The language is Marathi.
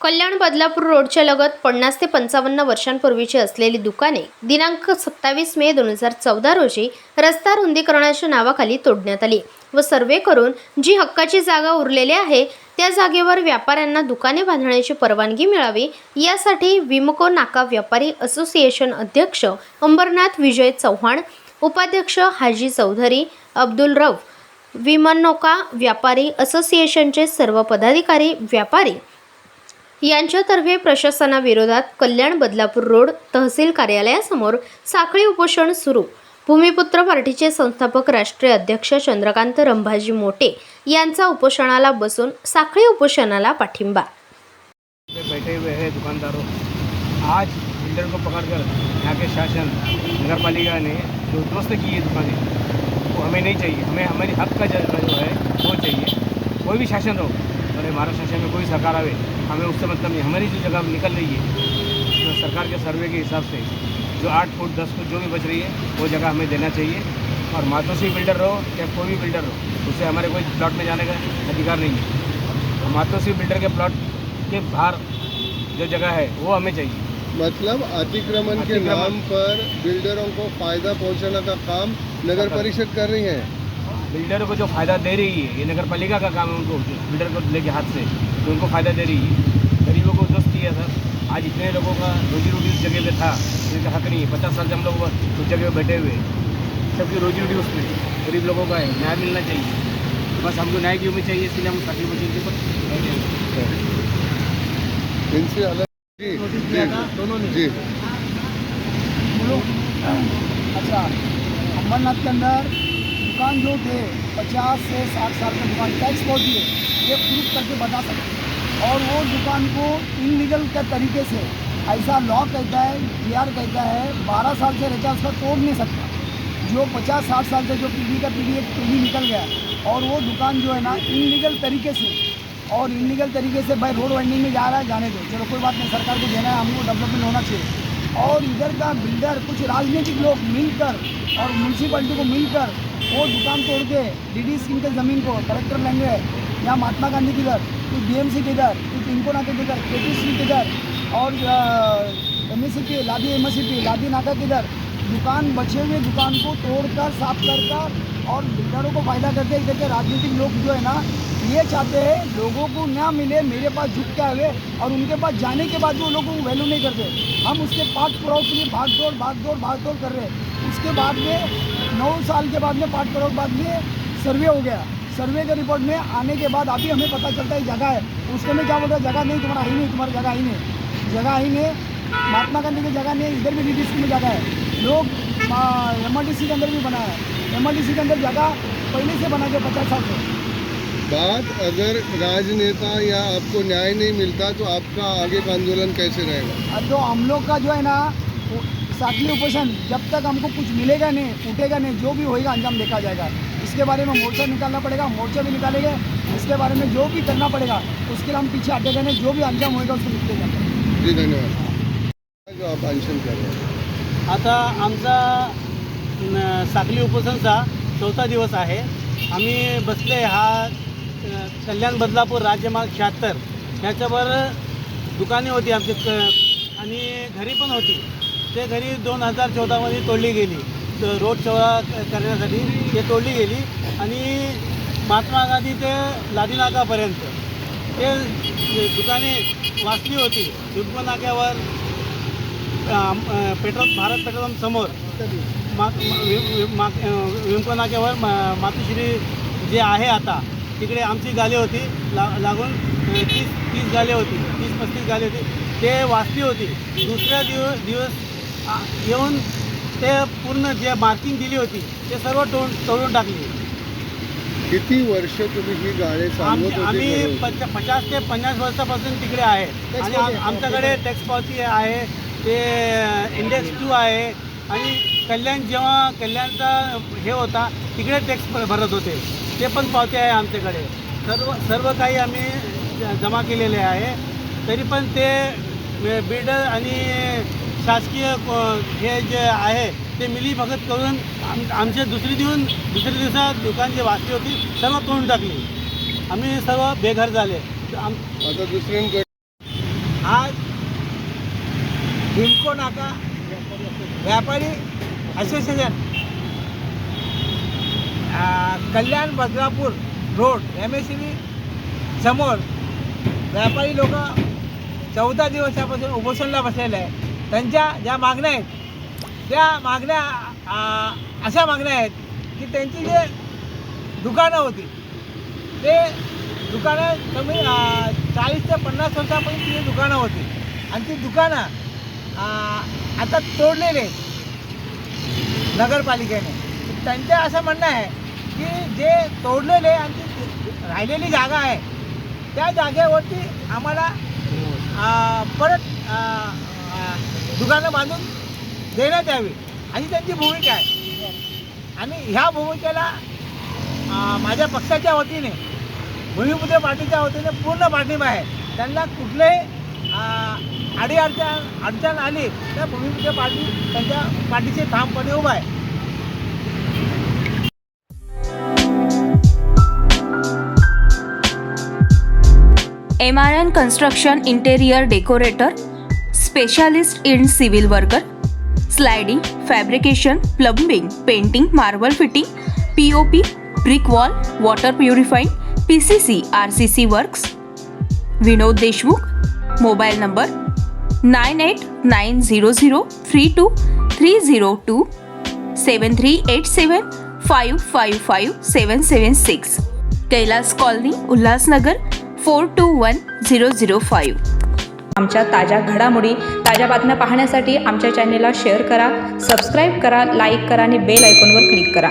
कल्याण बदलापूर रोडच्या लगत 50 ते 55 वर्षांपूर्वीची असलेली दुकाने दिनांक 27 मे 2014 रोजी रस्ता रुंदीकरणाच्या नावाखाली तोडण्यात आली व सर्वे करून जी हक्काची जागा उरलेली आहे त्या जागेवर व्यापाऱ्यांना दुकाने बांधण्याची परवानगी मिळावी यासाठी विमको नाका व्यापारी असोसिएशन अध्यक्ष अंबरनाथ विजय चव्हाण, उपाध्यक्ष हाजी चौधरी, अब्दुल रऊफ, विमनोका व्यापारी असोसिएशनचे सर्व पदाधिकारी व्यापारी यांच्यातर्फे प्रशासनाविरोधात कल्याण बदलापूर रोड तहसील कार्यालयासमोर साखळी उपोषण सुरू। भूमिपुत्र पार्टीचे संस्थापक राष्ट्रीय अध्यक्ष चंद्रकांत रंभाजी मोटे यांचा उपोषणाला बसून साखळी उपोषणाला पाठिंबा। बैठे हुए हैं दुकानदारों, आज बिल्डर को पकड़कर यहाँ के शासन नगर पालिका ने जो ध्वस्त की है दुकानें वो हमें नहीं चाहिए। हमें हमारी हक का जो है वो चाहिए। कोई भी शासन हो, अरे महाराष्ट्र शासन में कोई सरकार आवे, हमें उससे मतलब नहीं। हमारी जो जगह निकल रही है तो सरकार के सर्वे के हिसाब से जो 8 फुट 10 फुट जो भी बच रही है वो जगह हमें देना चाहिए। और मातोश्री बिल्डर हो या कोई भी बिल्डर हो, उससे हमारे कोई प्लॉट में जाने का अधिकार नहीं है। मातोश्री बिल्डर के प्लॉट के बाहर जो जगह है वो हमें चाहिए। मतलब अतिक्रमण के नाम पर बिल्डरों को फायदा पहुंचाने का काम नगर परिषद कर रही है। बिल्डरों को जो फ़ायदा दे रही है ये नगर पालिका का काम है। उनको बिल्डर को लेके हाथ से जो उनको फ़ायदा दे रही है, गरीबों को दोस्त किया सर। आज इतने लोगों का रोजी रोटी उस जगह पे था जिनका हक नहीं है। 50 साल से हम लोग उस जगह पे बैठे हुए, सबकी रोजी रोटी उसमें गरीब लोगों का है। न्याय मिलना चाहिए, बस हमको न्याय की उम्मीद चाहिए, इसलिए हम साथी बच्चे के इनसे अलग दोनों जी अच्छा, अंबरनाथ के अंदर दुकान जो थे 50 से 60 साल का दुकान टैक्स बहुत दिए, ये प्रूफ करके बता सकते। और वो दुकान को इनलीगल के तरीके से ऐसा लॉ कहता है, जीआर कहता है 12 साल से रहता है उसका तोड़ नहीं सकता। जो 50-60 साल से जो पीढ़ी का पीढ़ी एक पीढ़ी निकल गया और वो दुकान जो है ना इनलीगल तरीके से और इनलीगल तरीके से भाई रोड वाइंडिंग में जा रहा है, जाने दो, चलो कोई बात नहीं, सरकार को देना है, हमको डेवलपमेंट होना चाहिए। और इधर का बिल्डर कुछ राजनीतिक लोग मिलकर और म्यूनसिपलिटी को मिलकर वो दुकान तोड़ के डीडी स्कीम के ज़मीन को कलेक्टर लेंगे या महात्मा गांधी के इधर, कुछ बीएमसी के इधर, कुछ इनको नाके के इधर, केटीसी के इधर और एमएससीपी लादी एमएससीपी लादी नाका के इधर दुकान बचे हुए दुकान को तोड़कर साफ कर और बिल्डरों को फ़ायदा करते। इधर के राजनीतिक लोग जो है ना ये चाहते हैं लोगों को ना मिले, मेरे पास झुक के आए और उनके पास जाने के बाद वो लोगों को वैल्यू नहीं करते। हम उसके पाठ पुराव के लिए भाग दौड़ कर रहे हैं। उसके बाद में 9 साल के बाद में पाठ पुराव बाद में सर्वे हो गया। सर्वे के रिपोर्ट में आने के बाद अभी हमें पता चलता है जगह है। उसके में क्या बोलता है, जगह नहीं, तुम्हारा ही नहीं, तुम्हारी जगह ही नहीं, जगह ही नहीं। महात्मा गांधी की जगह नहीं, इधर भी डीडीसी में जगह है। लोग एमआरडीसी के अंदर भी बना है, एमआरडीसी के अंदर जगह पहले से बना के 50 साल से। बात अगर राजनेता या आपको न्याय नहीं मिलता तो आपका आगे का आंदोलन कैसे रहेगा? तो हम लोग का जो है ना साखली उपोषण जब तक हमको कुछ मिलेगा नहीं, फूटेगा नहीं, जो भी होएगा अंजाम देखा जाएगा। इसके बारे में मोर्चा निकालना पड़ेगा, मोर्चा भी निकालेंगे। इसके बारे में जो भी करना पड़ेगा उसके लिए हम पीछे हटेगा नहीं, जो भी अंजाम होएगा उसको निकले जाएगा। जी धन्यवाद। जो आप अनशन कर रहे हैं आता आमचा साखली उपोषणचा 4था दिवस आहे। आम्ही बसले हा कल्याण बदलापूर राज्यमार्ग 76 ह्याच्यावर दुकाने होती आमची आणि घरी पण होती। ते घरी 2014मध्ये तोडली गेली, रोड चौड़ा करण्यासाठी ते तोडली गेली आणि महात्मा गांधी ते लादी नाकापर्यंत ते दुकाने वाचली होती। दुर्ग नाक्यावर भारत पेट्रोल समोर विमको नाक्यावर मातोश्री जे आहे आता तिकडे आमची गाली होती, लागून 30 गाली होती, 30-35 गाली होती, ते वाचली होती। दुसऱ्या दिवस येऊन ते पूर्ण जे मार्किंग दिली होती ते सर्व तोडून टाकली। किती वर्ष तुम्ही ही गाळे चालवत होते? आम्ही 50 ते 50 वर्षापासून तिकडे आहे आणि आमच्याकडे टॅक्स पावती आहे, ते इंडेक्स 2 आहे आणि जेव्हा कल्याणचा हे होता तिकडे टॅक्स भरत होते, ते पण पावती आहे आमच्याकडे। सर्व काही आम्ही जमा केलेले आहे। तरी पण ते बिल्डर आणि शासकीय हे जे आहे ते मिलीभगत करून आमचे दुसऱ्या दिवसात दुकान जे वाचली होती सर्व तोडून टाकली। आम्ही सर्व बेघर झाले। आता दुसऱ्यांकडे हिमको नाका व्यापारी असोसिएशन, कल्याण बदलापूर रोड MSCB समोर व्यापारी लोक 14 दिवसापासून उपोषणाला बसलेले आहे. त्यांच्या ज्या मागण्या आहेत त्या मागण्या अशा मागण्या आहेत की त्यांची जे दुकानं होती ते दुकानं कमी 40 ते 50 वर्षापर्यंत ती दुकानं होती आणि ती दुकानं आता तोडलेले आहेत नगरपालिकेने. त्यांचं असं म्हणणं आहे की जे तोडलेले आणि ती राहिलेली जागा आहे त्या जागेवरती आम्हाला परत दुकानं बांधून देण्यात यावी अशी त्यांची भूमिका आहे. आणि ह्या भूमिकेला माझ्या पक्षाच्या वतीने भूमिपुत्र पार्टीच्या वतीने पूर्ण पाठिंबा आहे. त्यांना कुठलेही अडचण आली तर भूमिपुत्र पार्टी त्यांच्या पाठीशी ठामपणे उभा आहे. MRN Construction Interior Decorator, Specialist in Civil Worker, Sliding, Fabrication, Plumbing, Painting, Marble Fitting, POP, Brick Wall, Water Purifying, PCC, RCC Works. Vinod Deshmukh. Mobile number 9890032302 7387555776. Kailas colony, Ulhasnagar 421005. आमच्या ताज्या घडामोडी, ताज्या बातम्या पाहण्यासाठी आमच्या चॅनेलला शेअर करा, सबस्क्राईब करा, लाईक करा आणि बेल आयकॉनवर क्लिक करा.